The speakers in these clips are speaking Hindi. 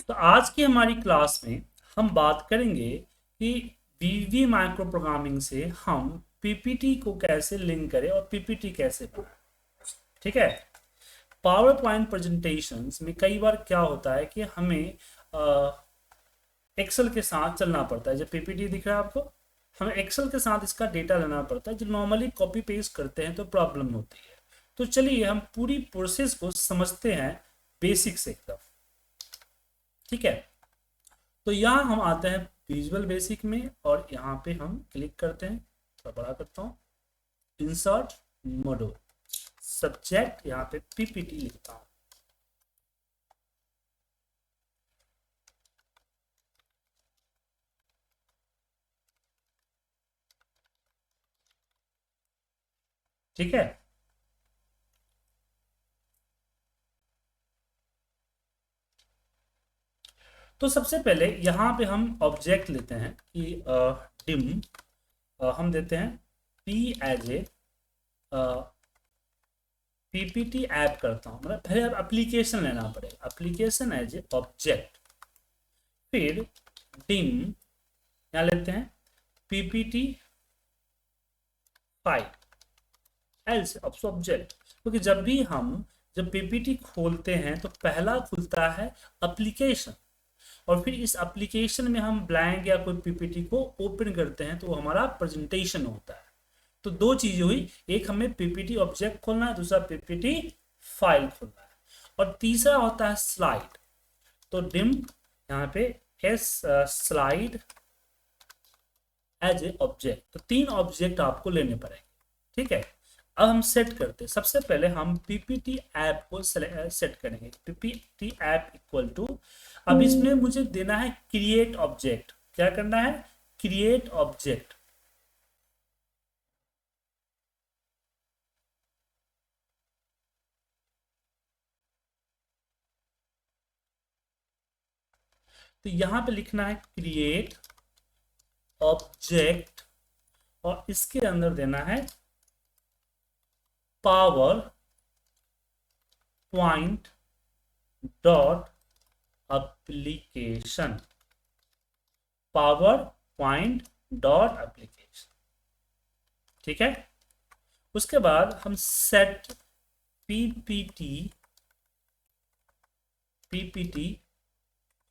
तो आज की हमारी क्लास में हम बात करेंगे कि वीवी माइक्रो प्रोग्रामिंग से हम पीपीटी को कैसे लिंक करें और पीपीटी कैसे बनाएं। ठीक है। पावर पॉइंट प्रेजेंटेशंस में कई बार क्या होता है कि हमें एक्सेल के साथ चलना पड़ता है। जब पीपीटी दिख रहा है आपको, हमें एक्सेल के साथ इसका डेटा लेना पड़ता है। जो नॉर्मली कॉपी पेस्ट करते हैं तो प्रॉब्लम होती है। तो चलिए हम पूरी प्रोसेस को समझते हैं बेसिक से एकदम। ठीक है। तो यहाँ हम आते हैं विजुअल बेसिक में और यहाँ पे हम क्लिक करते हैं। थोड़ा बड़ा करता हूँ। इंसर्ट मॉड्यूल सब्जेक्ट, यहाँ पे पीपीटी लिखता हूँ। ठीक है। तो सबसे पहले यहाँ पे हम ऑब्जेक्ट लेते हैं कि डिम हम देते हैं P as a PPT app करता हूँ। मतलब पहले एप्लीकेशन लेना पड़ेगा, एप्लीकेशन एज ए ऑब्जेक्ट। फिर डिम यहाँ लेते हैं पीपीटी फाइल एज ऑब्जेक्ट, क्योंकि जब पीपीटी खोलते हैं तो पहला खुलता है एप्लीकेशन, और फिर इस एप्लीकेशन में हम ब्लैंक या कोई पीपीटी को ओपन करते हैं तो वो हमारा प्रेजेंटेशन होता है। तो दो चीजें हुई, एक हमें पीपीटी ऑब्जेक्ट खोलना है, दूसरा पीपीटी फाइल खोलना है, और तीसरा होता है स्लाइड। तो डिम यहाँ पे S slide as a object. तो तीन ऑब्जेक्ट आपको लेने पड़ेंगे। ठीक है। अब हम सेट करते हैं। सबसे पहले हम पीपीटी ऐप को सेट करेंगे। पीपीटी ऐप इक्वल टू, अब इसमें मुझे देना है क्रिएट ऑब्जेक्ट। क्या करना है? Create object. तो यहां पे लिखना है क्रिएट ऑब्जेक्ट और इसके अंदर देना है power point dot application. Power point dot application. ठीक है। उसके बाद हम सेट पीपीटी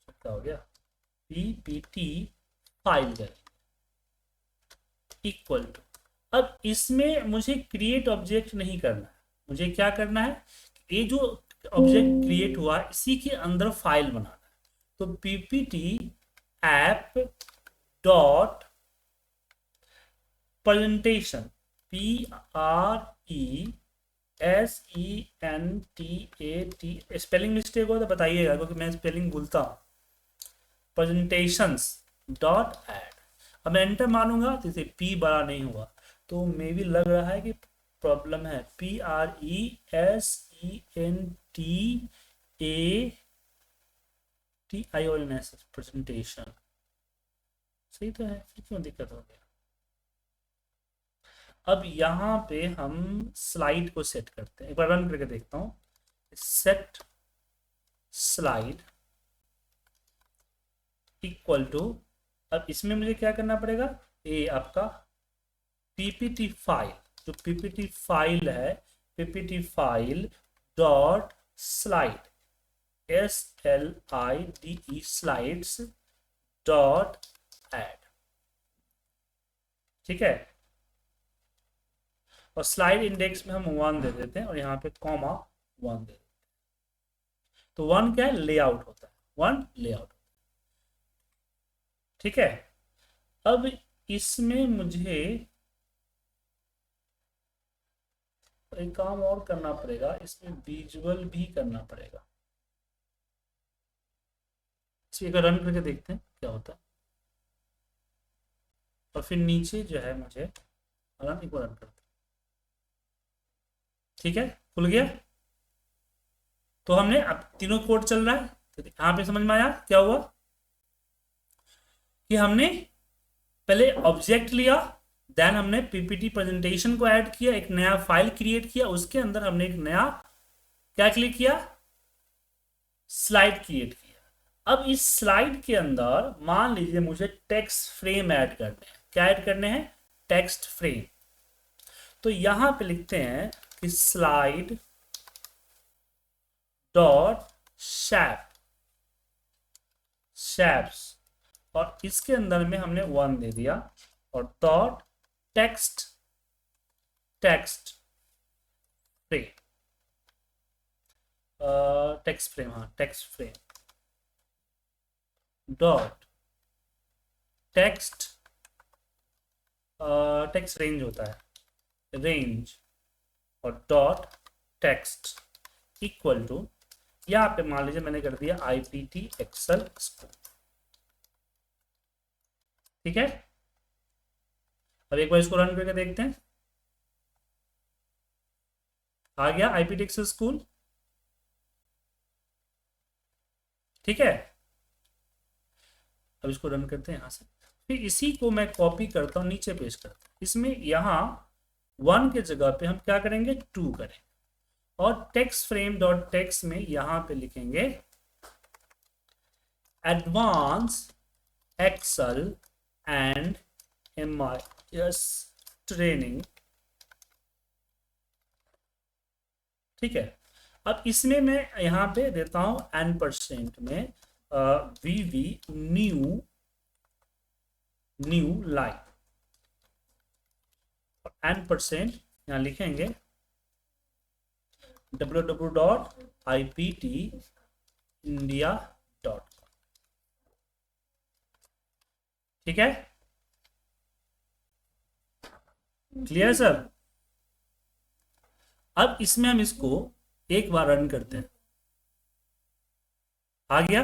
क्या हो गया, पीपीटी फाइल करेंगे इक्वल टू। अब इसमें मुझे क्रिएट ऑब्जेक्ट नहीं करना है, मुझे क्या करना है, ये जो ऑब्जेक्ट क्रिएट हुआ इसी के अंदर फाइल बनाना है। तो PPT app dot presentation, PRESENTAT। Spelling mistake हो तो बताइएगा, क्योंकि मैं स्पेलिंग भूलता हूँ। Presentations dot add. अब मैं एंटर मारूंगा तो इसे पी बड़ा नहीं हुआ, तो मे भी लग रहा है कि प्रॉब्लम है। PRESENTATIONS प्रेजेंटेशन सही तो है, फिर क्यों दिक्कत हो गया। अब यहाँ पे हम स्लाइड को सेट करते हैं। एक बार रन करके देखता हूँ। सेट स्लाइड इक्वल टू, अब इसमें मुझे क्या करना पड़ेगा, ये आपका पीपीटी फाइल, जो पीपीटी फाइल है, PPT file dot slide, SLIDE slides dot add. ठीक है। और स्लाइड इंडेक्स में हम 1 दे देते हैं और यहाँ पे कॉमा 1 दे देते हैं। तो 1 क्या है, लेआउट होता है, 1 लेआउट। ठीक है। अब इसमें मुझे एक काम और करना पड़ेगा, इसमें विजुअल भी करना पड़ेगा। इसे रन करके देखते हैं क्या होता है। और फिर नीचे जो है मुझे रन, एक बार रन करते हैं। ठीक है, खुल गया। तो हमने अब तीनों कोड चल रहा है, तो यहाँ पे समझ में आया क्या हुआ कि हमने पहले ऑब्जेक्ट लिया, देन हमने पीपीटी प्रेजेंटेशन को ऐड किया, एक नया फाइल क्रिएट किया, उसके अंदर हमने एक नया क्या क्लिक किया, स्लाइड क्रिएट किया। अब इस स्लाइड के अंदर मान लीजिए मुझे टेक्स्ट फ्रेम ऐड करने हैं। क्या ऐड करने हैं? Text frame. तो यहां पे लिखते हैं कि स्लाइड डॉट शैप शैप्स, और इसके अंदर में हमने 1 दे दिया, और dot text text frame, text frame, हाँ text frame dot text, text range होता है, रेंज, और डॉट टेक्स्ट इक्वल टू, यहाँ पे मान लीजिए मैंने कर दिया IPT एक्सेल स्कूल। ठीक है, अब एक बार इसको रन करके देखते हैं। आ गया IPT एक्सेल स्कूल। ठीक है, अब इसको रन करते हैं यहां से। फिर इसी को मैं कॉपी करता हूं, नीचे पेस्ट करता हूं। इसमें यहां 1 के जगह पे हम क्या करेंगे? 2 करेंगे, और टेक्स्ट फ्रेम डॉट टेक्स्ट में यहां पे लिखेंगे advance excel and MIS training. ठीक है, अब इसमें मैं यहां पे देता हूं N% में VV न्यू लाइन, और N% यहां लिखेंगे www.iptindia.com। ठीक है, क्लियर सर? अब इसमें हम इसको एक बार रन करते हैं। आ गया?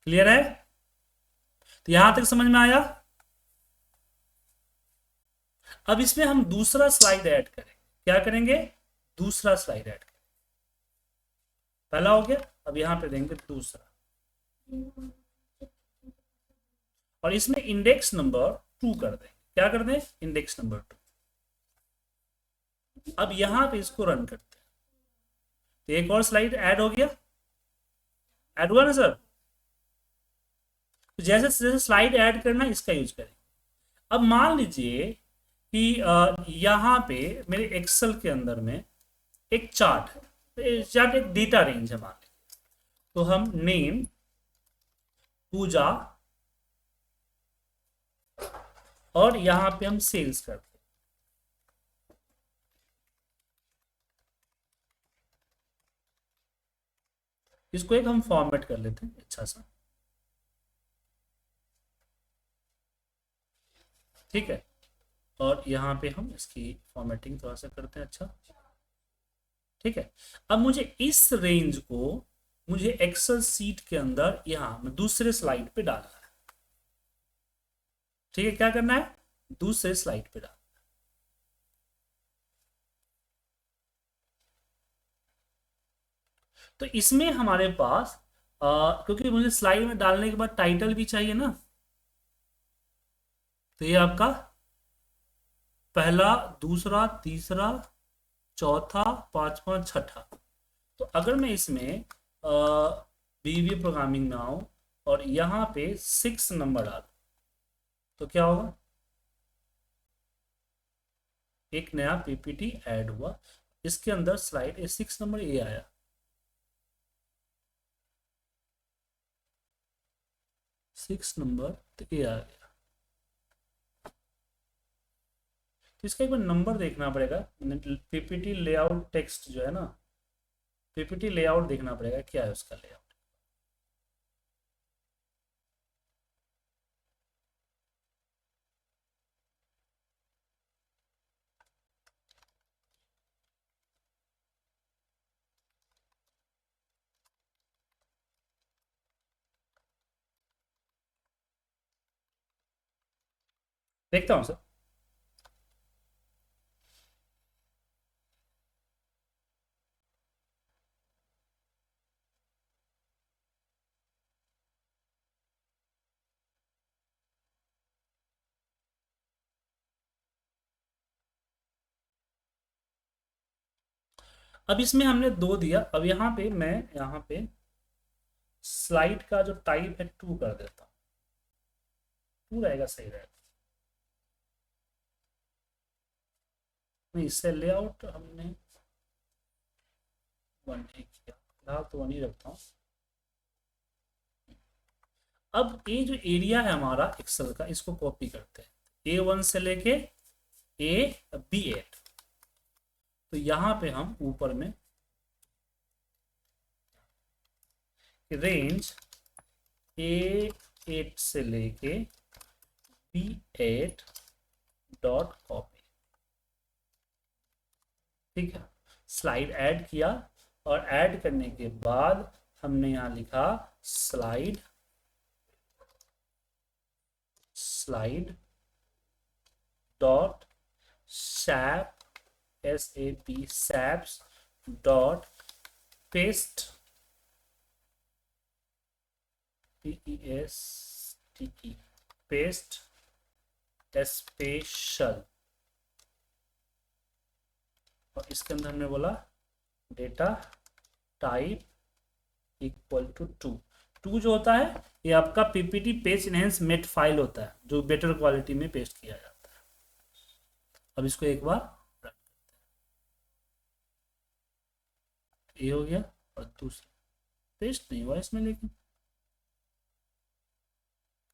क्लियर है? तो यहां तक समझ में आया? अब इसमें हम दूसरा स्लाइड ऐड करेंगे। क्या करेंगे? दूसरा स्लाइड ऐड करेंगे। पहला हो गया, अब यहां पे देंगे दूसरा, और इसमें इंडेक्स नंबर 2 कर दें। क्या कर दें? Index number 2। अब यहां पे इसको रन करते हैं, तो एक और स्लाइड ऐड हो गया। ऐड हुआ ना सर? तो जैसे जैसे स्लाइड ऐड करना, इसका यूज करें। अब मान लीजिए कि यहां पे मेरे एक्सेल के अंदर में एक चार्ट है, चार्ट एक डेटा रेंज है मान लीजिए। तो हम नेम पूजा, और यहां पे हम सेल्स करते हैं। इसको एक हम फॉर्मेट कर लेते हैं अच्छा सा। ठीक है, और यहां पे हम इसकी फॉर्मेटिंग थोड़ा सा करते हैं। अच्छा, ठीक है। अब मुझे इस रेंज को मुझे एक्सेल सीट के अंदर यहां दूसरे स्लाइड पे डालना है। ठीक है, क्या करना है? दूसरे स्लाइड पे डालना। तो इसमें हमारे पास क्योंकि मुझे स्लाइड में डालने के बाद टाइटल भी चाहिए ना, तो ये आपका पहला, दूसरा, तीसरा, चौथा, पांचवा, छठा। तो अगर मैं इसमें बीवी प्रोग्रामिंग में आऊं और यहां पे 6 नंबर डालूं, तो क्या होगा? एक नया PPT ऐड हुआ, इसके अंदर स्लाइड 6 नंबर ये आया। सिक्स नंबर, तो ये आ गया। तो इसका एक बार नंबर देखना पड़ेगा। PPT लेआउट टेक्स्ट जो है ना, PPT लेआउट देखना पड़ेगा क्या है उसका लेआउट। देखता हूँ सर। अब इसमें हमने 2 दिया, अब यहाँ पे मैं यहाँ पे स्लाइड का जो टाइप है 2 कर देता हूँ, 2 रहेगा, सही रहेगा। नहीं, इससे लेआउट हमने 1 नहीं किया, फिलहाल तो 1 ही रखता हूँ। अब ये जो एरिया है हमारा एक्सेल का, इसको कॉपी करते हैं, A1 से लेके B8। तो यहाँ पे हम ऊपर में रेंज A8 से लेके B8 डॉट कॉपी, ठीक है। स्लाइड ऐड किया, और ऐड करने के बाद हमने यहाँ लिखा slide dot SAP SAP saps dot paste PESTE paste special, और इसके अंदर हमने बोला डेटा टाइप इक्वल टू 2 जो होता है ये आपका PPT page enhance metafile होता है, जो बेटर क्वालिटी में पेस्ट किया जाता है। अब इसको एक बार रन करते हैं, ये हो गया। और दूसरा पेस्ट नहीं हुआ इसमें, लेकिन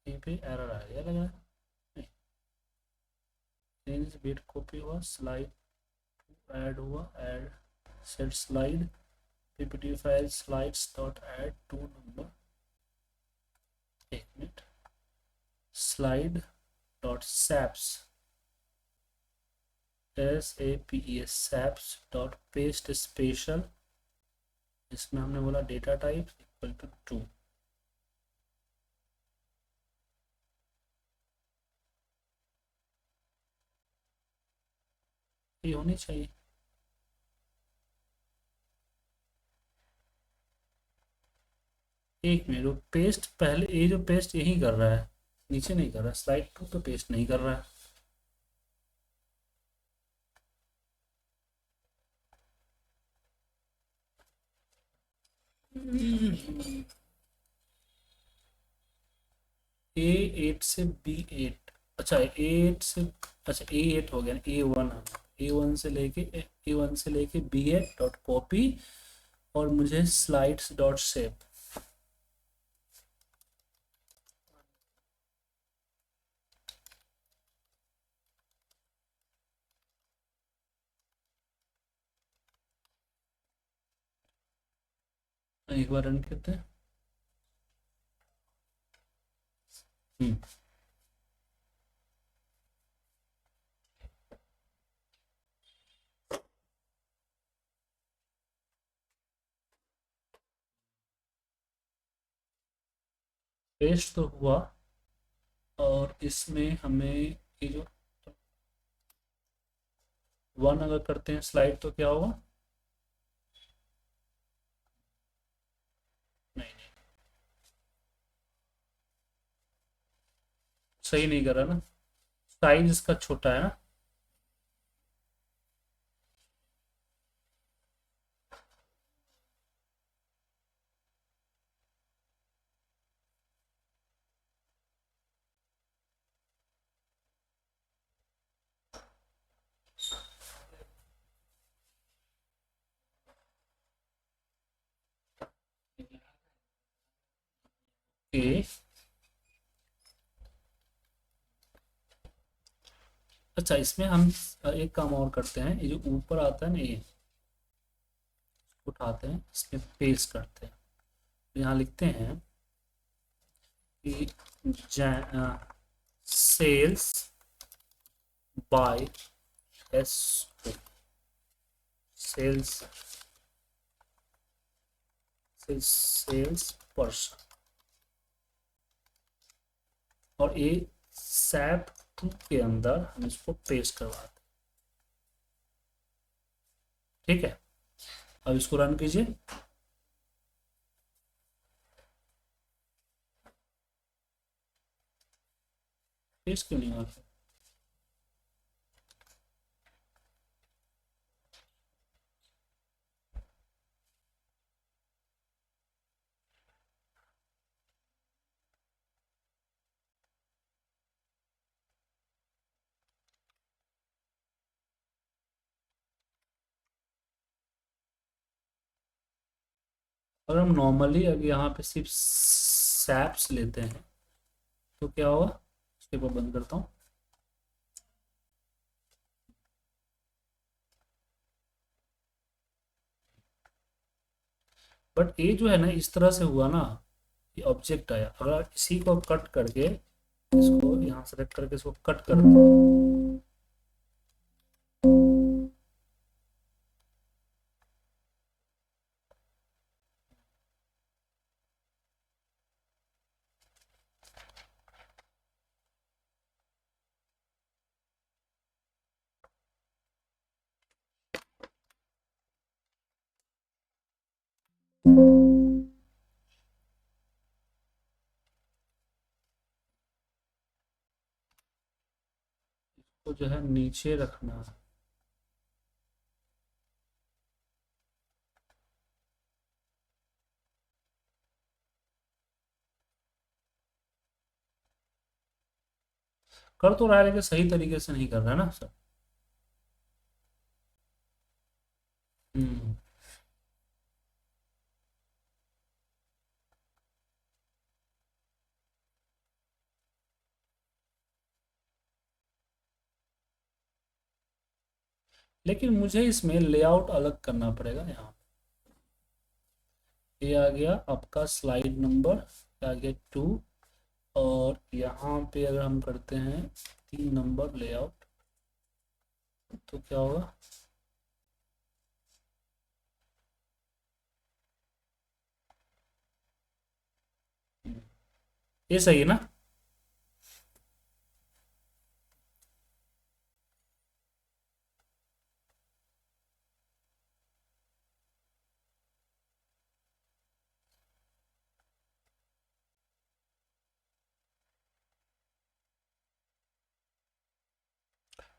कहीं पे एरर आ गया लग रहा है। नहीं, चेंज बिट कॉपी हुआ, स्लाइड ऐड हुआ, add set slide PPT file slides dot add two number, एक मिनट, स्लाइड डॉट सैप्स SAPES saps dot paste special, इसमें हमने बोला डेटा टाइप इक्वल टू 2। ये होनी चाहिए। एक मिनट, वो पेस्ट पहले, ये जो पेस्ट यही कर रहा है, नीचे नहीं कर रहा, स्लाइड 2 तो पेस्ट नहीं कर रहा है। A8 से B8, अच्छा A8 से, अच्छा A8 हो गया, A1 से लेके B8 डॉट कॉपी, और मुझे स्लाइड्स डॉट सेव, एक बार रन करते हैं। पेस्ट तो हुआ, और इसमें हमें ये जो 1 अगर करते हैं स्लाइड तो क्या होगा, नहीं नहीं, सही नहीं कर रहा ना, साइज इसका छोटा है ना। ए, अच्छा इसमें हम एक काम और करते हैं, ये जो ऊपर आता है ना, ये उठाते हैं, इसमें पेस्ट करते हैं, यहाँ लिखते हैं कि sales by S, sales sales person, और ये सैप 2 के अंदर हम इसको पेस्ट करवाते हैं, ठीक है। अब इसको रन कीजिए, पेस्ट क्यों नहीं हुआ, अगर हम नॉर्मली अगर यहाँ पे सिर्फ सैप्स लेते हैं तो क्या होगा, इसके ऊपर बंद करता हूँ। बट ये जो है ना इस तरह से हुआ ना, ये ऑब्जेक्ट आया। अगर इसी को कट करके इसको यहाँ सेलेक्ट करके इसको कट कर दो, तो जो है नीचे रखना है। कर तो रहा है लेकिन सही तरीके से नहीं कर रहा है ना सर। हम्म। लेकिन मुझे इसमें लेआउट अलग करना पड़ेगा। यहाँ ये आ गया आपका स्लाइड नंबर, आ गया 2। और यहाँ पे अगर हम करते हैं 3 नंबर लेआउट तो क्या होगा, ये सही है ना।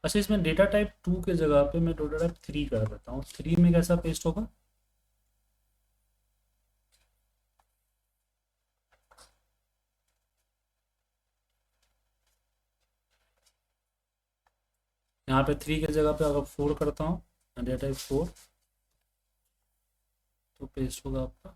अच्छा, इसमें डेटा टाइप 2 के जगह पे मैं डेटा टाइप 3 कर देता हूँ। 3 में कैसा पेस्ट होगा, यहाँ पे 3 के जगह पे अगर 4 करता हूँ, डेटा टाइप 4, तो पेस्ट होगा आपका।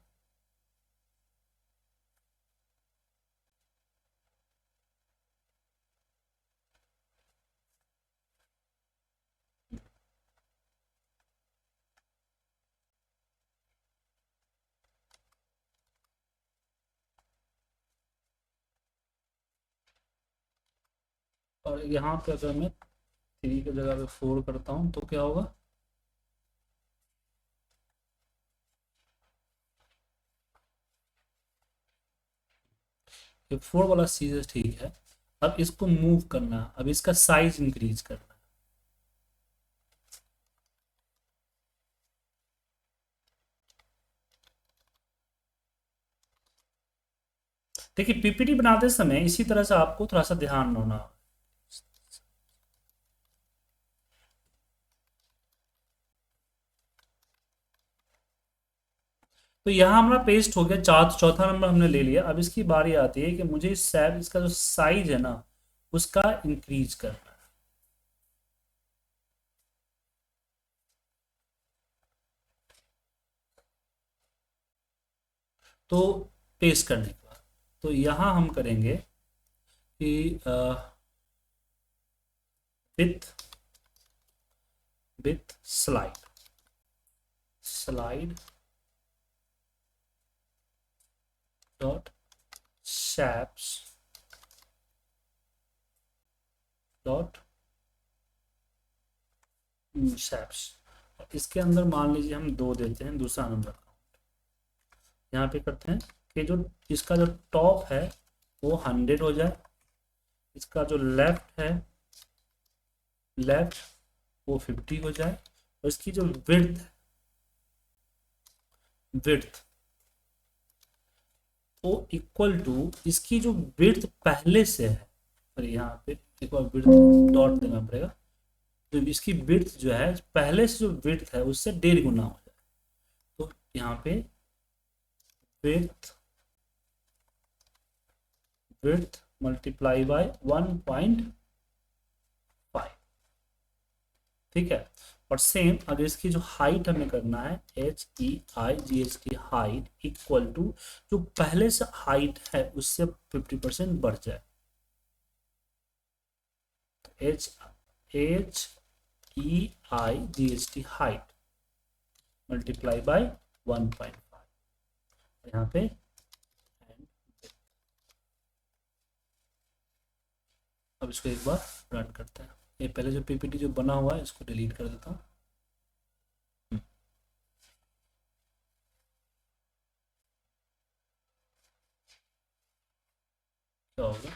और यहाँ पे अगर मैं 3 की जगह पे 4 करता हूँ तो क्या होगा, ये 4 वाला चीज ठीक है। अब इसको मूव करना है, अब इसका साइज इंक्रीज करना है। देखिए पीपीटी बनाते समय इसी तरह से आपको थोड़ा सा ध्यान होना। तो यहाँ हमारा पेस्ट हो गया, चौथा नंबर हमने ले लिया। अब इसकी बारी आती है कि मुझे इस सैप इसका जो साइज है ना उसका इंक्रीज करना है। तो पेस्ट करने के बाद तो यहाँ हम करेंगे कि with slide, slide dot shapes dot shapes. इसके अंदर मान लीजिए हम 2 देते हैं, दूसरा नंबर यहाँ पे करते हैं कि जो इसका जो टॉप है वो 100 हो जाए, इसका जो लेफ्ट है लेफ्ट वो 50 हो जाए, और इसकी जो विड्थ वो इक्वल टू इसकी जो विड्थ पहले से है। और यहाँ पे एक बार विड्थ डॉट देना पड़ेगा, तो इसकी विड्थ जो है पहले से जो विड्थ है उससे 1.5 गुना हो जाए। तो यहाँ पे विड्थ विड्थ मल्टीप्लाई बाय 1.5, ठीक है। और सेम अगर इसकी जो हाइट हमें करना है HEIGHT हाइट इक्वल टू जो पहले से हाइट है उससे 50% बढ़ जाए, HEIGHT हाइट मल्टीप्लाई बाय 1.5 यहाँ पे। अब इसको एक बार रन करते हैं। ये पहले जो पीपीटी जो बना हुआ है इसको डिलीट कर देता हूँ। क्या होगा,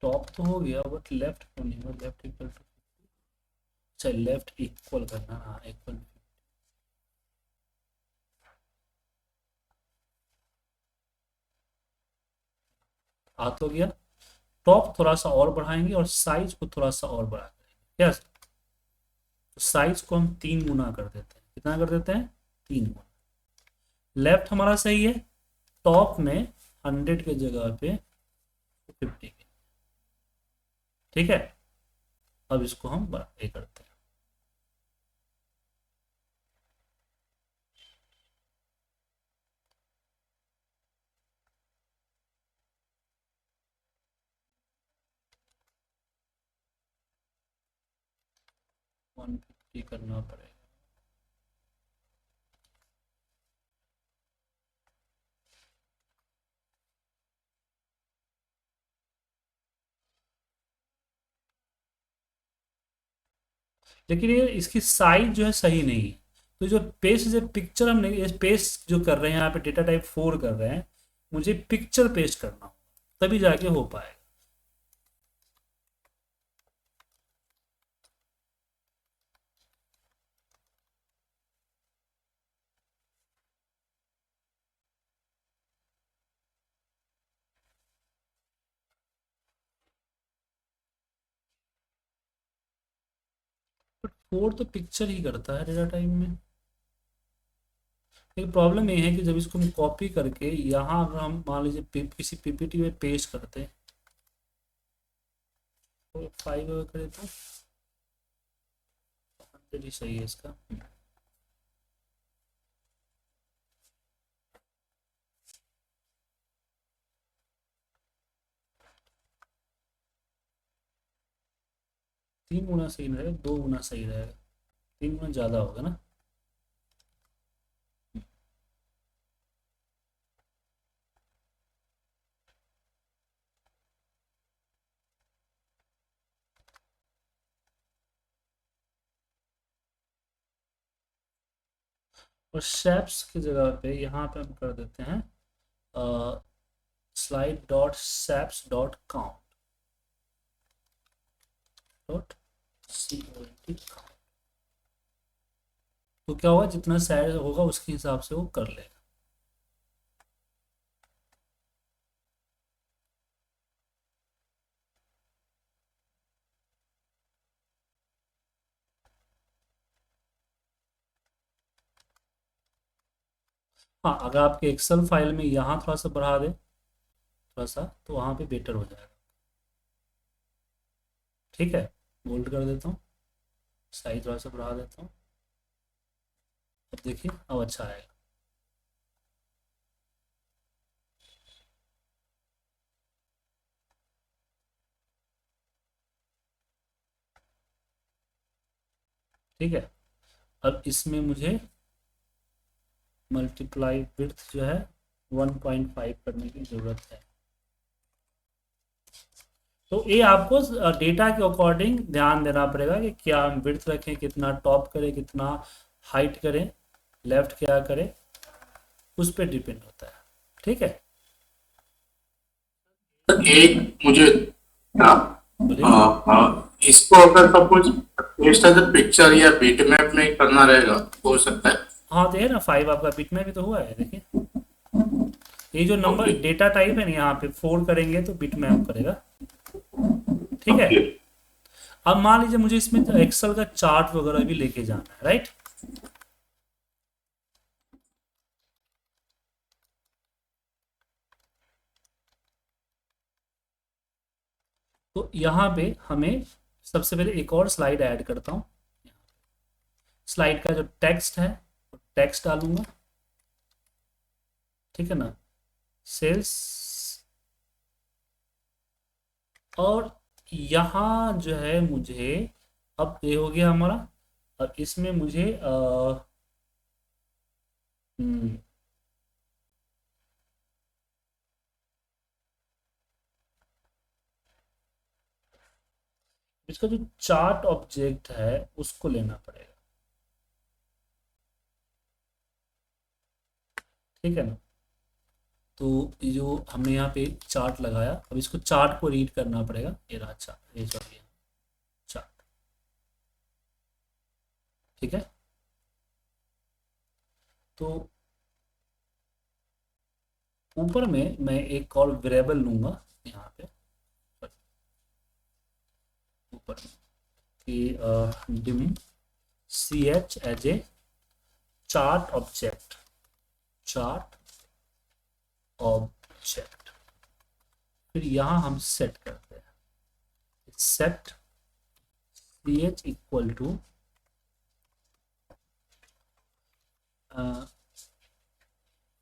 टॉप तो हो गया बट लेफ्ट को नहीं हुआ। लेफ्ट इक्वल टू, अच्छा लेफ्ट इक्वल करना, हाँ इक्वल। आ तो गया। टॉप थोड़ा सा और बढ़ाएंगे और साइज को थोड़ा सा और बढ़ा देंगे। यस, तो साइज को हम 3 गुना कर देते हैं। कितना कर देते हैं? 3 गुना। लेफ्ट हमारा सही है, टॉप में 100 के जगह पे 50 के, ठीक है। अब इसको हम ये करते हैं। वन 150 करना पड़ेगा। लेकिन ये इसकी साइज जो है सही नहीं है। तो जो पेस्ट जो पिक्चर हम पेस्ट जो कर रहे हैं यहाँ पे डेटा टाइप 4 कर रहे हैं, मुझे पिक्चर पेस्ट करना होगा तभी जाके हो पाएगा। बट 4 तो पिक्चर ही करता है डेटा टाइप में। एक प्रॉब्लम ये है कि जब इसको हम कॉपी करके यहाँ अगर हम मान लीजिए किसी पीपीटी में पेस्ट करते हैं तो 5 अगर करें तो 100 ही सही है इसका। 3 गुना सही रहेगा, 2 गुना सही रहेगा, 3 गुना ज़्यादा होगा ना। और शेप्स की जगह पे यहाँ पे हम कर देते हैं slide dot shapes dot count dot COUNT। तो क्या होगा, जितना साइज होगा उसके हिसाब से वो कर लेगा। हाँ, अगर आपके एक्सेल फाइल में यहाँ थोड़ा सा बढ़ा दे थोड़ा सा तो वहाँ पे बेटर हो जाएगा। ठीक है, बोल्ड कर देता हूँ, साइज थोड़ा सा बढ़ा देता हूँ। अब देखिए अब अच्छा आएगा। ठीक है, अब इसमें मुझे मल्टीप्लाई विड्थ जो है 1.5 करने की ज़रूरत है। तो ये आपको डेटा के अकॉर्डिंग ध्यान देना पड़ेगा कि क्या हम विड्थ रखें, कितना टॉप करें, कितना हाइट करें, लेफ्ट क्या करें, उस पर डिपेंड होता है। ठीक है, एक मुझे हाँ, बोलिए। इसको अगर सपोज पेस्ट एज पिक्चर या बीट मैप में करना रहेगा तो हो सकता है। हाँ तो है ना, 5 आपका बिट में भी तो हुआ है, देखिए ये जो नंबर ओके डेटा टाइप है ना, यहाँ पे 4 करेंगे तो बिट मैप करेगा। ठीक है, ओके अब मान लीजिए मुझे इसमें एक्सेल का चार्ट वगैरह भी लेके जाना है, राइट। तो यहाँ पे हमें सबसे पहले एक और स्लाइड ऐड करता हूँ। स्लाइड का जो टेक्स्ट है टेक्स्ट डालूंगा, ठीक है ना, सेल्स। और यहाँ जो है मुझे, अब ये हो गया हमारा, और इसमें मुझे हम्म, इसका जो चार्ट ऑब्जेक्ट है उसको लेना पड़ेगा, ठीक है ना। तो ये जो हमने यहाँ पे चार्ट लगाया, अब इसको चार्ट को रीड करना पड़ेगा। ये रहा चार्ट, ये सॉरी चार्ट, ठीक है। तो ऊपर में मैं एक और वेरिएबल लूंगा यहाँ पे, ऊपर में कि dim C H as a chart object, chart object. फिर यहाँ हम सेट करते हैं, set C H equal to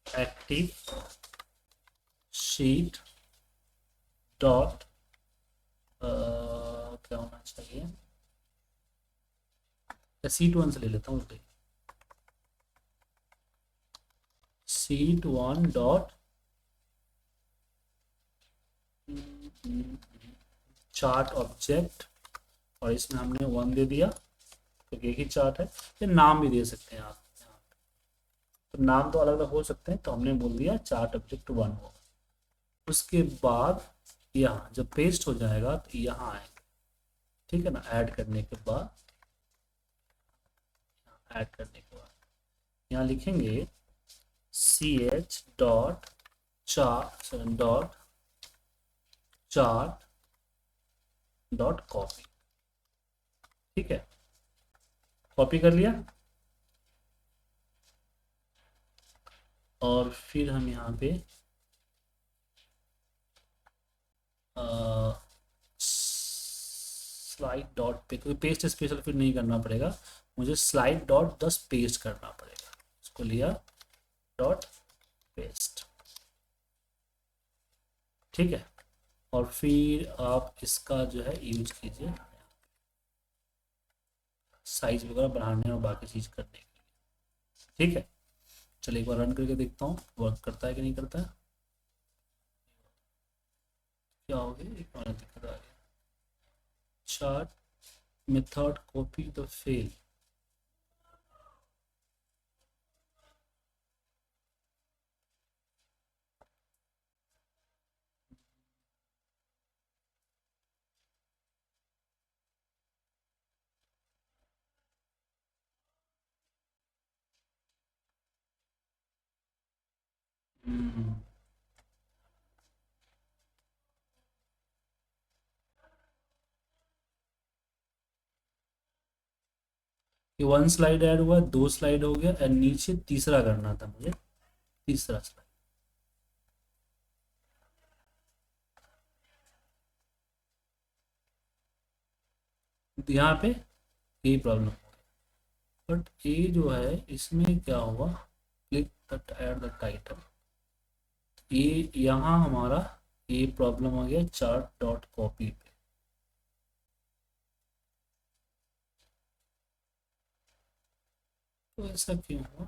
active sheet dot क्या होना चाहिए, सीट वन से ले लेता हूँ, sheet one dot chart object, और इसमें हमने वन दे दिया क्योंकि एक ही चार्ट है। ये नाम भी दे सकते हैं आप, तो नाम तो अलग अलग हो सकते हैं, तो हमने बोल दिया चार्ट ऑब्जेक्ट वन होगा। उसके बाद यहाँ जब पेस्ट हो जाएगा तो यहाँ आएंगे, ठीक है ना। ऐड करने के बाद, ऐड करने के बाद यहाँ लिखेंगे C H dot chart dot chart dot copy, ठीक है। कॉपी कर लिया, और फिर हम यहाँ पे स्लाइड डॉट पे, क्योंकि पेस्ट स्पेशल फिर नहीं करना पड़ेगा मुझे, स्लाइड डॉट जस्ट पेस्ट करना पड़ेगा। इसको लिया डॉट पेस्ट, ठीक है। और फिर आप इसका जो है यूज कीजिए साइज वगैरह बढ़ाने और बाकी चीज़ करने के लिए, ठीक है। चलिए एक बार रन करके देखता हूँ वर्क करता है कि नहीं करता है। क्या हो गया, एक बार दिक्कत आ गई, chart method copy the fail. ये वन स्लाइड ऐड हुआ, दो स्लाइड हो गया, और नीचे तीसरा करना था मुझे, तीसरा स्लाइड। तो यहाँ पे यही प्रॉब्लम हो गई, बट ये जो है इसमें क्या हुआ, click that add the title, ये यहाँ हमारा ये प्रॉब्लम आ गया चार्ट डॉट कॉपी पे। तो ऐसा क्यों हुआ,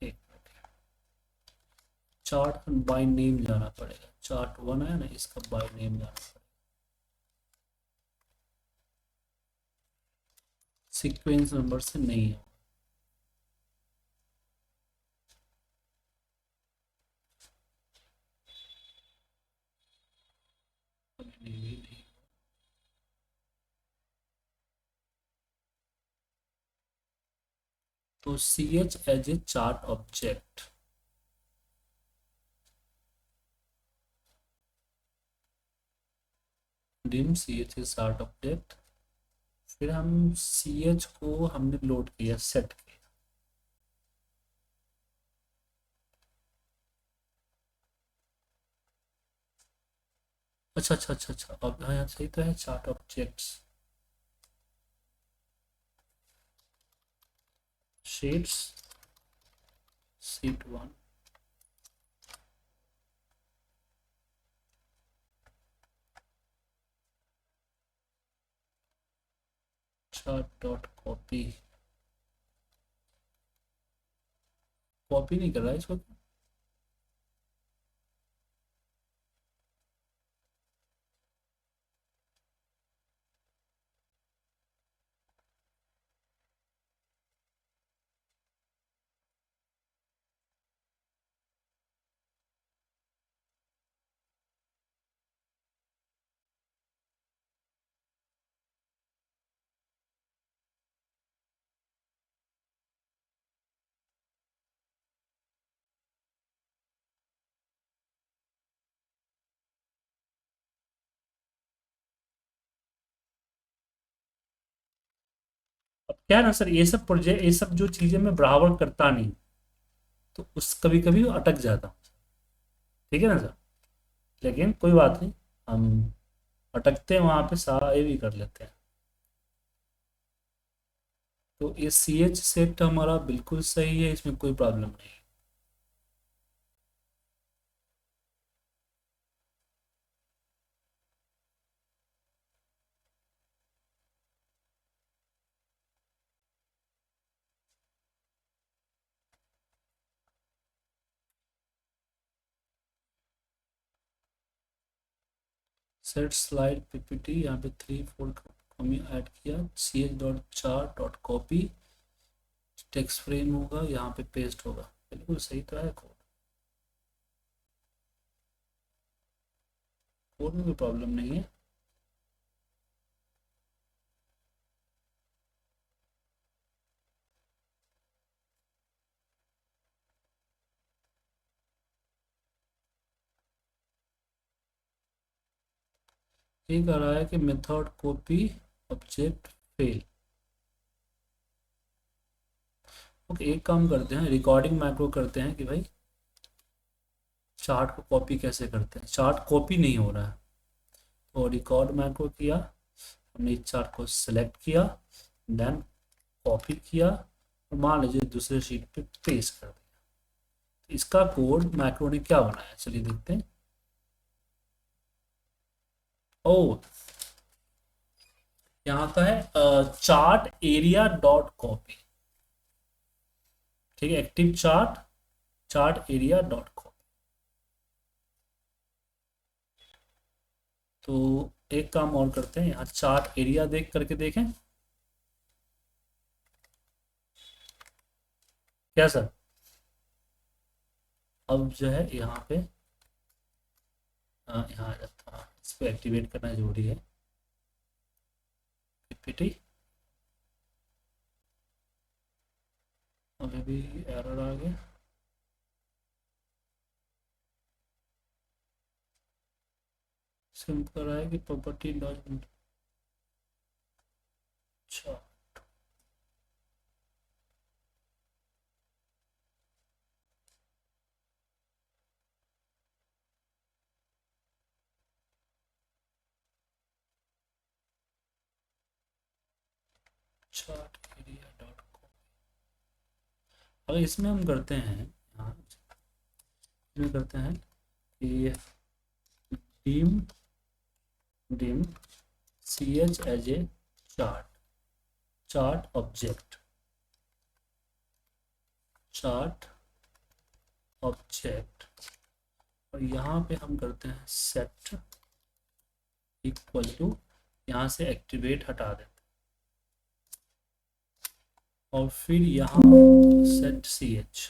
एक चार्ट बाय नेम जाना पड़ेगा, चार्ट वन है ना, इसका बाय नेम जाना पड़ेगा, सीक्वेंस नंबर से नहीं है। तो C H as a chart object, dim C H a chart object, फिर हम सी एच को हमने लोड किया, सेट किया, अच्छा अच्छा अच्छा अच्छा, अब हाँ यार सही तो है, chart objects, sheets, sheet one, chart dot copy, copy नहीं कर रहा है इसको। अब क्या है ना सर, ये सब प्रोजेक्ट, ये सब जो चीजें मैं बराबर करता नहीं, तो उस कभी कभी अटक जाता हूँ। ठीक है ना सर, लेकिन कोई बात नहीं, हम अटकते हैं वहां पे, सारा ये भी कर लेते हैं। तो ये सी एच सेट हमारा बिल्कुल सही है, इसमें कोई प्रॉब्लम नहीं है। सेट स्लाइड पीपीटी, यहाँ पे 3 4 कमी ऐड किया, सी एच डॉट चार डॉट कॉपी, टेक्स्ट फ्रेम होगा, यहाँ पे पेस्ट होगा, बिल्कुल सही तो है कोड, कोड में कोई प्रॉब्लम नहीं है। ये कह रहा है कि method copy object fail. Okay, एक काम करते हैं, रिकॉर्डिंग मैक्रो करते हैं कि भाई चार्ट को कॉपी कैसे करते हैं, चार्ट कॉपी नहीं हो रहा है, तो रिकॉर्ड मैक्रो किया, हमने इस चार्ट को सिलेक्ट किया, देन कॉपी किया, और मान लीजिए दूसरे शीट पे पेस्ट कर दिया। इसका कोड मैक्रो ने क्या बनाया, चलिए देखते हैं। ओ, यहाँ का है चार्ट एरिया डॉट कॉपी। ठीक है, active chart, chart area dot copy. तो एक काम और करते हैं, यहाँ चार्ट एरिया देख करके देखें क्या सर। अब जो है यहाँ पे यहाँ आ जाता है, इसको एक्टिवेट करना जरूरी है, पीपीटी। अभी भी एरर आ गया, सिम कर रहा है कि प्रॉपर्टी डॉट, अच्छा चार्ट एरिया डॉट कॉम। अगर इसमें हम करते हैं, यहाँ इसमें करते हैं कि dim, dim C H as a chart, chart object, chart object, और यहाँ पे हम करते हैं सेट इक्वल टू, यहाँ से एक्टिवेट हटा देते हैं, और फिर यहाँ सेट सी एच,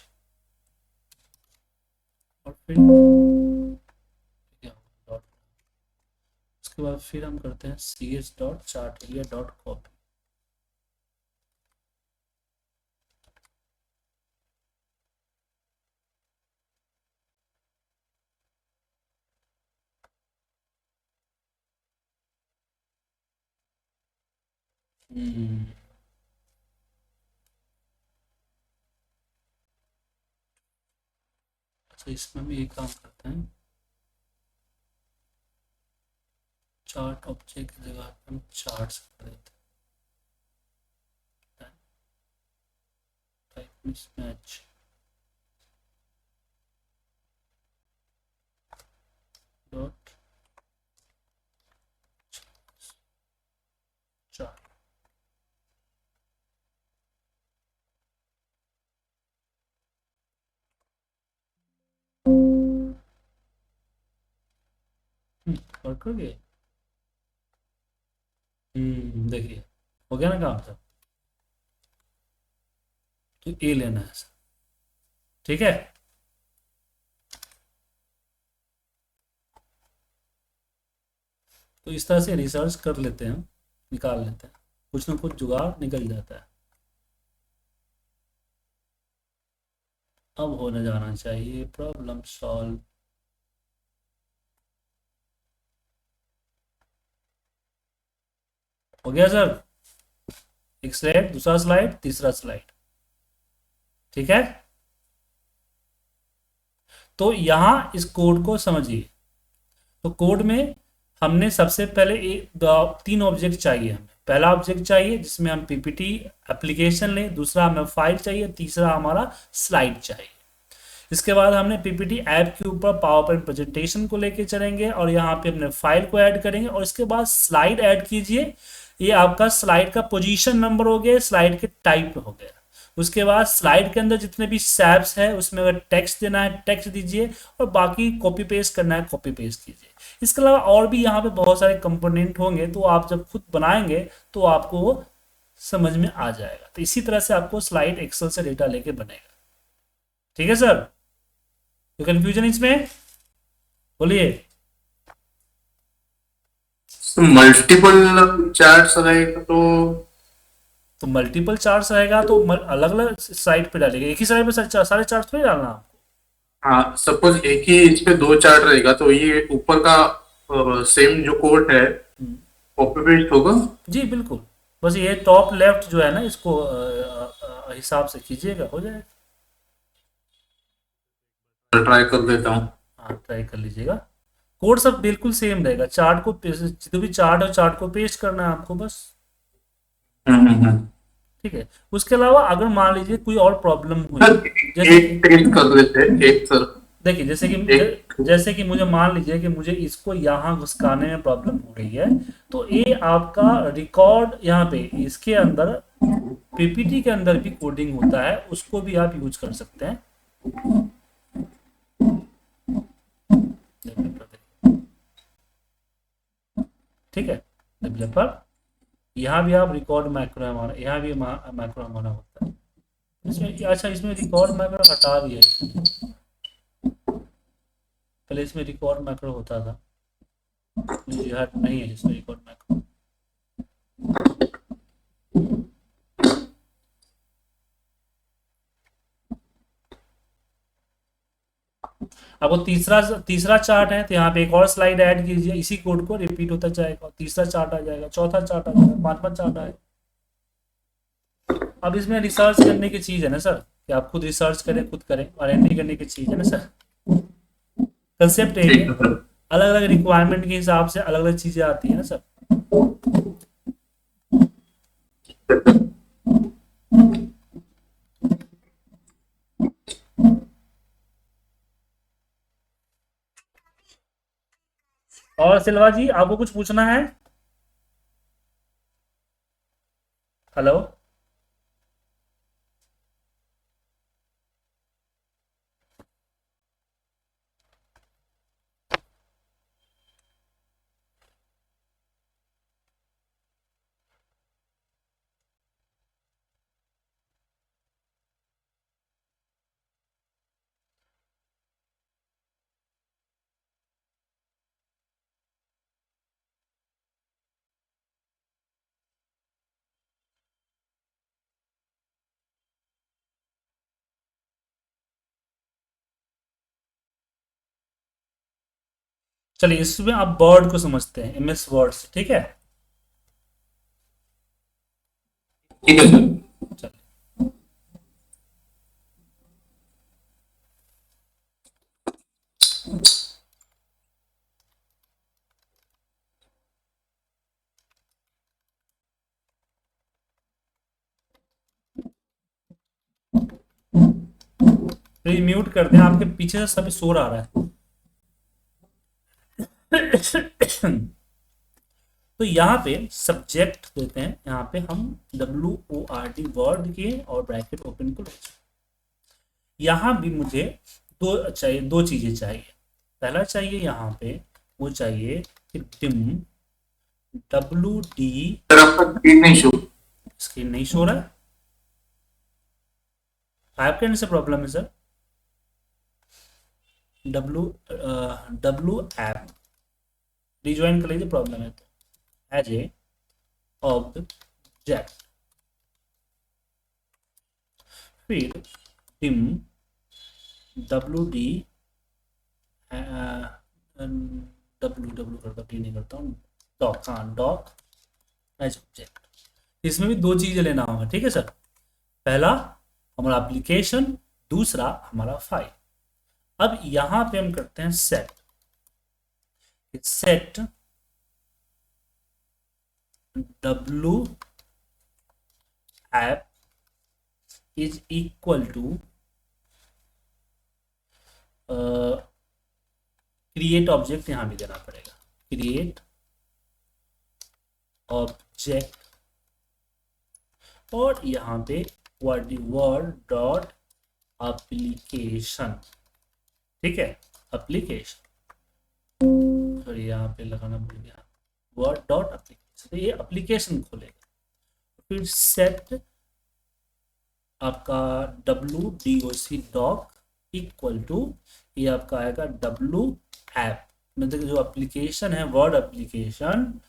और फिर डॉट, उसके बाद फिर हम करते हैं C H dot chart area dot copy. अच्छा, इसमें भी एक काम करते हैं, चार्ट ऑब्जेक्ट की जगह पे हम चार्ट्स कर देते हैं। Type mismatch, dot chart. Work कर गए। देखिए हो गया ना काम सब। तो ए लेना है सर, ठीक है। तो इस तरह से रिसर्च कर लेते हैं, निकाल लेते हैं, कुछ ना कुछ जुगाड़ निकल जाता है। अब होने जाना चाहिए प्रॉब्लम सॉल्व। हो गया सर, एक स्लाइड, दूसरा स्लाइड, तीसरा स्लाइड, ठीक है। तो यहां इस कोड को समझिए। तो कोड में हमने सबसे पहले तीन ऑब्जेक्ट चाहिए हमें। पहला ऑब्जेक्ट चाहिए जिसमें हम पीपीटी एप्लीकेशन लें, दूसरा हमें फाइल चाहिए, तीसरा हमारा स्लाइड चाहिए। इसके बाद हमने पीपीटी ऐप के ऊपर पावर पॉइंट प्रेजेंटेशन को लेके चलेंगे और यहाँ पे अपने फाइल को ऐड करेंगे और इसके बाद स्लाइड ऐड कीजिए। ये आपका स्लाइड का पोजीशन नंबर हो गया, स्लाइड के टाइप हो गया। उसके बाद स्लाइड के अंदर जितने भी सैप्स है उसमें अगर टेक्स्ट देना है टेक्स्ट दीजिए और बाकी कॉपी पेस्ट करना है कॉपी पेस्ट कीजिए। इसके अलावा और भी यहाँ पे बहुत सारे कंपोनेंट होंगे, तो आप जब खुद बनाएंगे तो आपको वो समझ में आ जाएगा। तो इसी तरह से आपको स्लाइड एक्सेल से डेटा लेके बनेगा, ठीक है सर। तो कंफ्यूजन इसमें बोलिए। मल्टीपल चार्ट्स रहेगा तो मल्टीपल चार्ट्स रहेगा तो अलग अलग साइड पे डालेगा, एक ही साइड पे सारे चार्ट्स पे डालना आपको। हाँ सपोज एक ही इस पे दो चार्ट रहेगा तो ये ऊपर का सेम जो कोड है कॉपी पेस्ट होगा। जी बिल्कुल, बस ये टॉप लेफ्ट जो है ना इसको हिसाब से कीजिएगा, हो जाएगा। ट्राई कर देता हूँ। हाँ ट्राई कर लीजिएगा। कोड सब बिल्कुल सेम रहेगा, चार्ट को जो भी चार्ट है चार्ट को पेस्ट करना है आपको बस, हम्म। ठीक है। उसके अलावा अगर मान लीजिए कोई और प्रॉब्लम हुई, सर जैसे एक कि टेस्ट कर लेते हैं एक सर। देखिए एक जैसे कि मुझे मान लीजिए कि मुझे इसको यहाँ घुसकाने में प्रॉब्लम हो रही है, तो ये आपका रिकॉर्ड यहाँ पे इसके अंदर पीपीटी के अंदर भी कोडिंग होता है, उसको भी आप यूज कर सकते हैं। ठीक है, डेवलपर यहाँ भी आप रिकॉर्ड मैक्रो हमारा, यहाँ भी मैक्रो हमारा होता है इसमें। अच्छा इसमें रिकॉर्ड मैक्रो हटा दिया है, पहले इसमें रिकॉर्ड मैक्रो होता था, नहीं है इसमें रिकॉर्ड मैक्रो। अब वो तीसरा तीसरा चार्ट है तो यहाँ पे एक और स्लाइड ऐड कीजिए, इसी कोड को रिपीट होता जाएगा, तीसरा चार्ट आ जाएगा, चौथा चार्ट आ जाएगा, पांचवा चार्ट आएगा। अब इसमें रिसर्च करने की चीज है ना सर, कि आप खुद रिसर्च करें खुद करें, और एंट्री करने की चीज है ना सर। कंसेप्ट यही ठीक है, है सर। अलग अलग रिक्वायरमेंट के हिसाब से अलग अलग चीजें आती है ना सर। और सिल्वा जी आपको कुछ पूछना है? हेलो। चलिए इसमें आप वर्ड को समझते हैं, एमएस वर्ड से, ठीक है। ठीक है सर। चलिए प्लीज म्यूट कर दें, आपके पीछे से सभी शोर आ रहा है। तो यहाँ पे सब्जेक्ट देते हैं, यहाँ पे हम WORD वर्ड के और ब्रैकेट ओपन को, यहाँ भी मुझे दो चीजें चाहिए। पहला चाहिए यहाँ पे, वो चाहिए कि डिम WD, सर आपका स्क्रीन नहीं शो। स्क्रीन नहीं शो रहा है, टाइप करने से प्रॉब्लम है सर। W ऐप रिज्वाइन कर लीजिए, प्रॉब्लम है तो एज ए ऑब्जेक्ट, फिर डिम WD W करता, टी नहीं करता हूँ, डॉक, हाँ डॉक एज ऑब्जेक्ट। इसमें भी दो चीजें लेना होगा, ठीक है सर। पहला हमारा एप्लीकेशन, दूसरा हमारा फाइल। अब यहां पे हम करते हैं set W app is equal to create object, यहां भी देना पड़ेगा, क्रिएट ऑब्जेक्ट, और यहाँ पे वर्ड डॉट एप्लीकेशन, ठीक है, एप्लीकेशन, सॉरी यहाँ पे लगाना भूल गया, वर्ड डॉट एप्लीकेशन, तो ये एप्लीकेशन खोलेगा। फिर सेट आपका WDOC डॉक इक्वल टू, ये आपका आएगा W ऐप, मतलब जो एप्लीकेशन है, वर्ड एप्लीकेशन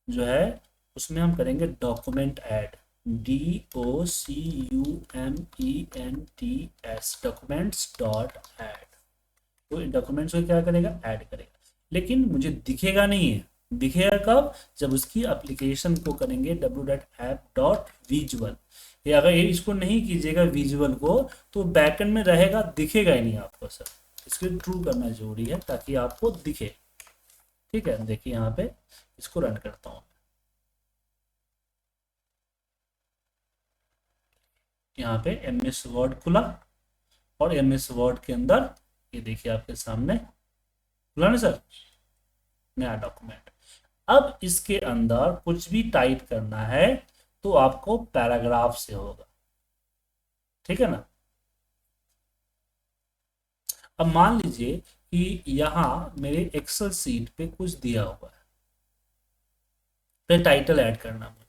जो है, उसमें हम करेंगे document add, DOCUMENTS, documents dot add. तो डॉक्यूमेंट्स को क्या करेगा, ऐड करेगा, लेकिन मुझे दिखेगा नहीं है, दिखेगा कब, जब उसकी एप्लीकेशन को करेंगे www.app.visual। ये अगर ये इसको नहीं कीजिएगा विजुअल को, तो बैकएंड में रहेगा, दिखेगा ही नहीं आपको सर। इसको ट्रू करना जरूरी है ताकि आपको दिखे, ठीक है। देखिए यहाँ पे इसको रन करता हूँ, यहाँ पे MS वर्ड खुला, और MS वर्ड के अंदर ये देखिए आपके सामने खुला ना सर, नया डॉक्यूमेंट। अब इसके अंदर कुछ भी टाइप करना है तो आपको पैराग्राफ से होगा, ठीक है ना। अब मान लीजिए कि यहाँ मेरे एक्सेल सीट पे कुछ दिया हुआ है, फिर टाइटल ऐड करना मुझे,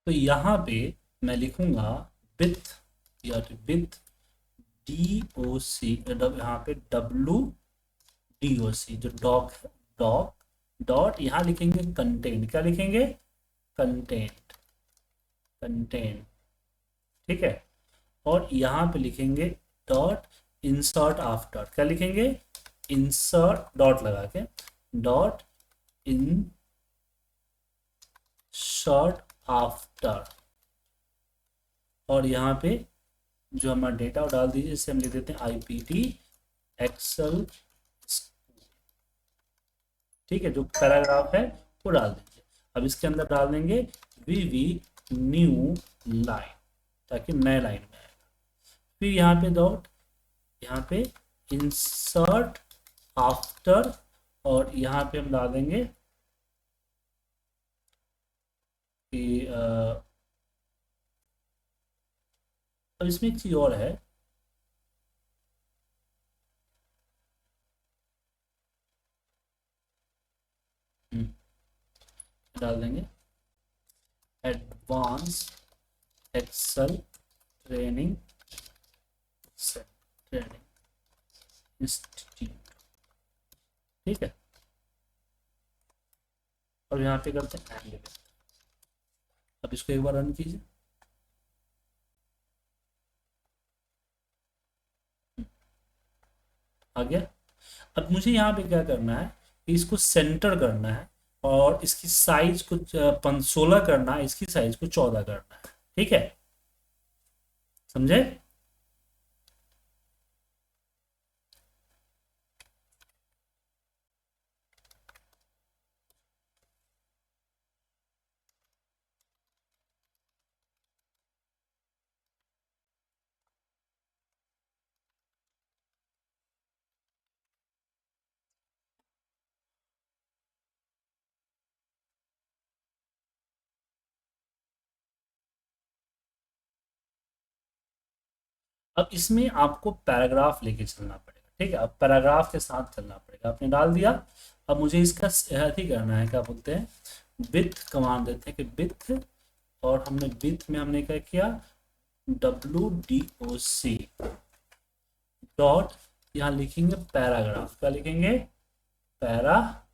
तो यहाँ पे मैं लिखूंगा विथ, या विथ DOC, यहाँ पे WDOC जो डॉक है, डॉक डॉट, यहाँ लिखेंगे कंटेंट, क्या लिखेंगे, कंटेंट, कंटेंट, ठीक है। और यहाँ पे लिखेंगे डॉट इंसर्ट आफ्टर, क्या लिखेंगे, इंसर्ट डॉट लगा के, डॉट इंसर्ट आफ्टर, और यहाँ पे जो हमारा डेटा डाल दीजिए, इसे हम लिख देते हैं IPT एक्सेल, ठीक है। जो पैराग्राफ है वो डाल दीजिए। अब इसके अंदर डाल देंगे VV न्यू लाइन, ताकि नए लाइन में आएगा। फिर यहाँ पे डॉट, यहाँ पे इंसर्ट आफ्टर, और यहाँ पे हम डाल देंगे कि अब इसमें एक चीज और है, डाल देंगे एडवांस एक्सेल ट्रेनिंग इंस्टीट्यूट, ठीक है। और यहाँ पे करते हैं एंड। अब इसको एक बार रन कीजिए, आ गया। अब मुझे यहाँ पे क्या करना है, इसको सेंटर करना है, और इसकी साइज को 16 करना है, इसकी साइज को 14 करना है। ठीक है, समझे? अब इसमें आपको पैराग्राफ लेके चलना पड़ेगा। ठीक है, अब पैराग्राफ के साथ चलना पड़ेगा। आपने डाल दिया, अब मुझे इसका अथी करना है, क्या बोलते हैं, विथ कमांड देते हैं कि विथ, और हमने विथ में हमने क्या किया, WDOC डॉट, यहाँ लिखेंगे पैराग्राफ। क्या लिखेंगे? पैराग्राफ।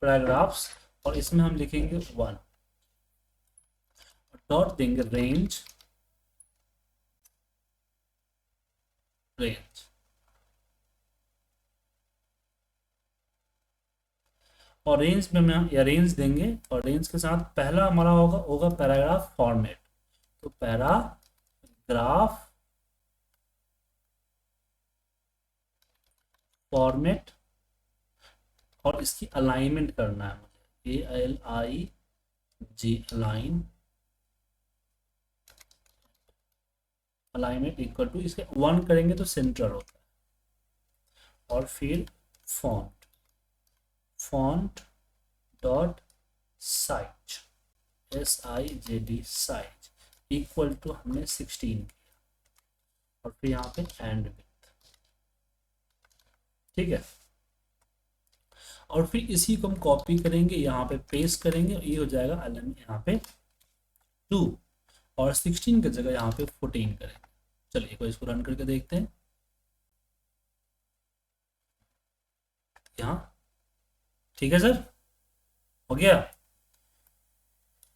पैराग्राफ्स, और इसमें हम लिखेंगे 1 डॉट देंगे रेंज। और रेंज में हम या रेंज देंगे, और रेंज के साथ पहला हमारा होगा पैराग्राफ फॉर्मेट। तो पैराग्राफ फॉर्मेट, और इसकी अलाइनमेंट करना है मुझे, ALIG align, alignment equal to, इसके 1 करेंगे तो सेंटर होता है, और फिर font, font dot size, SIZD size equal to हमने 16 किया, और फिर यहाँ पे एंड विथ। ठीक है, और फिर इसी को हम कॉपी करेंगे, यहाँ पे पेस्ट करेंगे, ये हो जाएगा LM यहाँ पे 2, और 16 की जगह यहाँ पे 14 करेंगे। चलिए एक बार इसको रन करके देखते हैं। यहाँ ठीक है सर, हो गया।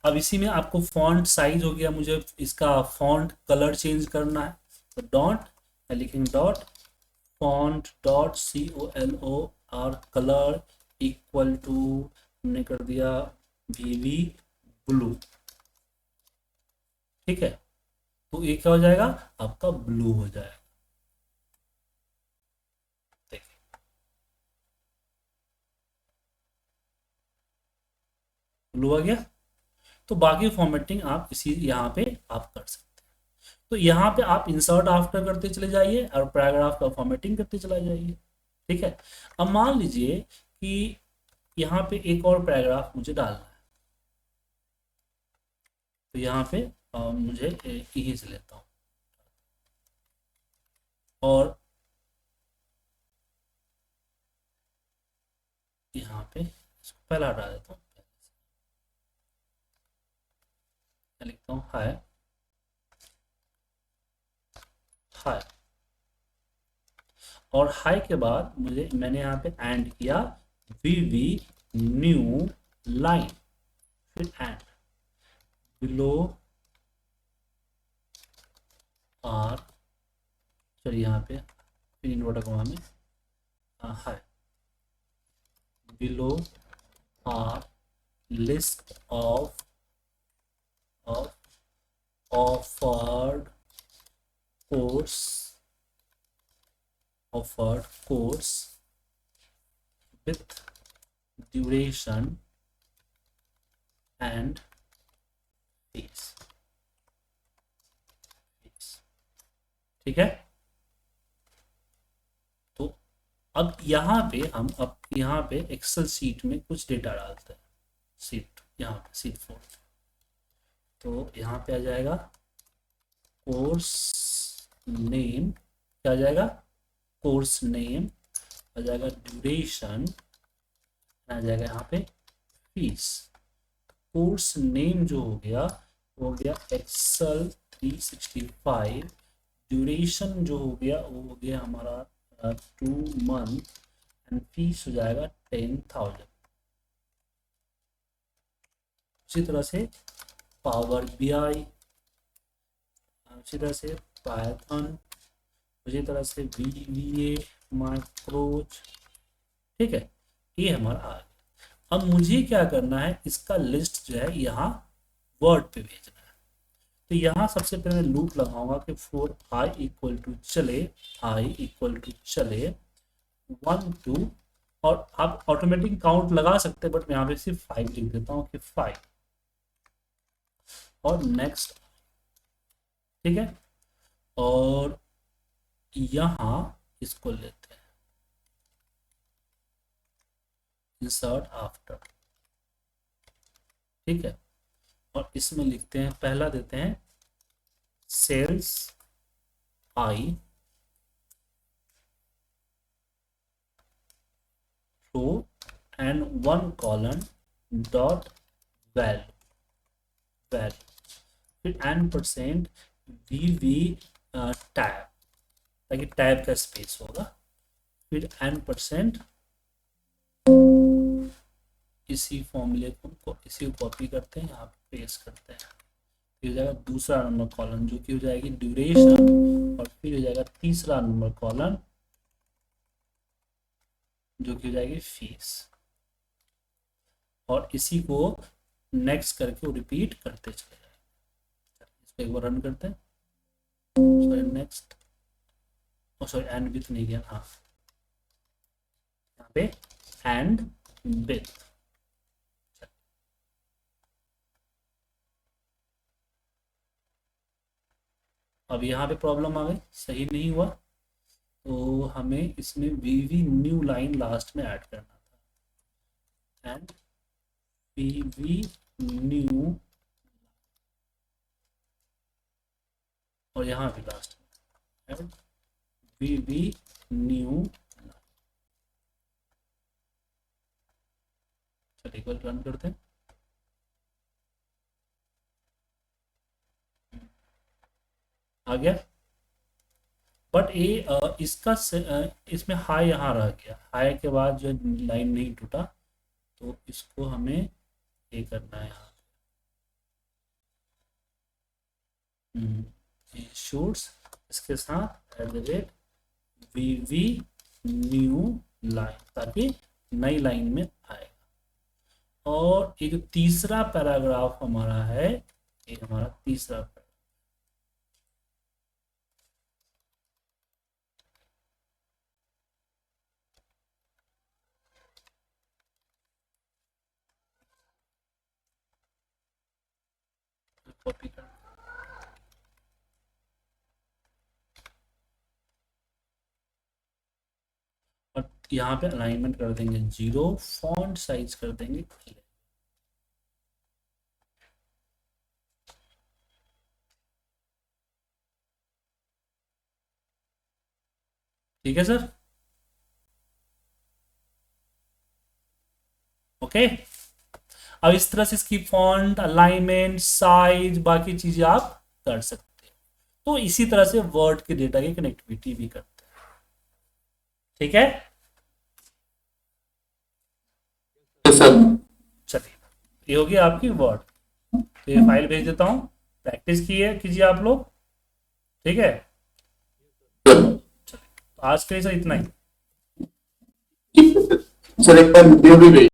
अब इसी में आपको फॉन्ट साइज हो गया, मुझे इसका फॉन्ट कलर चेंज करना है, तो डॉट लिखेंगे dot font dot COLOR colour equal to, हमने कर दिया VV ब्लू। ठीक है, तो ये क्या हो जाएगा, आपका ब्लू हो जाएगा। देखिए ब्लू आ गया। तो बाकी फॉर्मेटिंग आप इसी यहाँ पे आप कर सकते हैं। तो यहाँ पे आप इंसर्ट आफ्टर करते चले जाइए, और पैराग्राफ का फॉर्मेटिंग करते चला जाइए। ठीक है, अब मान लीजिए कि यहाँ पे एक और पैराग्राफ मुझे डालना है, तो यहाँ पे मुझे यहीं से लेता हूँ, और यहाँ पे इसको पहला हटा देता हूँ, लिखता हूँ हाय हाय, और हाई के बाद मैंने यहाँ पे एंड किया VV न्यू लाइन, फिर एंड बिलो आर, चलिए यहाँ पे फिर इन्वर्टर कमा में hi below R list of offered course with duration and fees। ठीक है, तो अब यहाँ पे एक्सेल सीट में कुछ डेटा डालते हैं, सीट यहाँ पे सीट 4, तो यहाँ पे आ जाएगा कोर्स नेम, क्या आ जाएगा, कोर्स नेम आ जाएगा, ड्यूरेशन आ जाएगा, यहाँ पे फीस। कोर्स नेम जो हो गया एक्सेल 365, ड्यूरेशन जो हो गया वो हो गया हमारा 2 मंथ, एंड फीस हो जाएगा 10,000। उसी तरह से पावर BI, उसी तरह से पाइथन इसी तरह से VBA माइक्रोज, ठीक है, ये हमारा आ गया। अब मुझे क्या करना है, इसका लिस्ट जो है यहाँ वर्ड पे भेजना है। तो यहाँ सबसे पहले मैं लूप लगाऊंगा कि फॉर i इक्वल टू चले, i इक्वल टू चले 1 2, और आप ऑटोमेटिक काउंट लगा सकते हैं, बट मैं यहाँ पे सिर्फ 5 लिख देता हूँ कि 5, और नेक्स्ट, ठीक है। और यहाँ इसको लेते हैं इंसर्ट आफ्टर, ठीक है, और इसमें लिखते हैं, पहला देते हैं cells i row and 1 colon dot value, फिर n% VV टैब, ताकि टैब का स्पेस होगा, फिर n%, इसी फॉर्मूले को इसी को कॉपी करते हैं, यहाँ पे पेस्ट करते हैं, फिर हो जाएगा दूसरा नंबर कॉलम जो कि हो जाएगी ड्यूरेशन, और फिर हो जाएगा तीसरा नंबर कॉलम जो कि हो जाएगी फीस, और इसी को नेक्स्ट करके वो रिपीट करते चले जाएंगे। इसको एक बार रन करते हैं, sorry next, sorry and with नहीं गया, हाँ यहाँ पे एंड विथ, अब यहाँ पे प्रॉब्लम आ गई, सही नहीं हुआ, तो हमें इसमें VV न्यू लाइन लास्ट में ऐड करना था, एंड VV न्यू, और यहाँ भी लास्ट में ऐड VV न्यू, चलिए एक बार रन करते हैं, आ गया। बट ये इसका इसमें हाई यहाँ रह गया, हाई के बाद जो लाइन नहीं टूटा, तो इसको हमें ये करना है यहाँ, शूट्स इसके साथ VV न्यू लाइन, ताकि नई लाइन में आएगा। और ये जो तीसरा पैराग्राफ हमारा है, ये हमारा तीसरा पैराग्राफ, कॉपी कर, और यहाँ पे अलाइनमेंट कर देंगे 0, फॉन्ट साइज कर देंगे, ठीक है सर, ओके। अब इस तरह से इसकी फॉन्ट, अलाइनमेंट, साइज, बाकी चीजें आप कर सकते हैं। तो इसी तरह से वर्ड के डेटा की कनेक्टिविटी भी करते हैं, ठीक है। चलिए, ये होगी आपकी वर्ड, तो ये फाइल भेज देता हूँ, प्रैक्टिस कीजिए आप लोग, ठीक है। चलिए, आज के लिए सर इतना ही। सर एक बार वीडियो भी भेज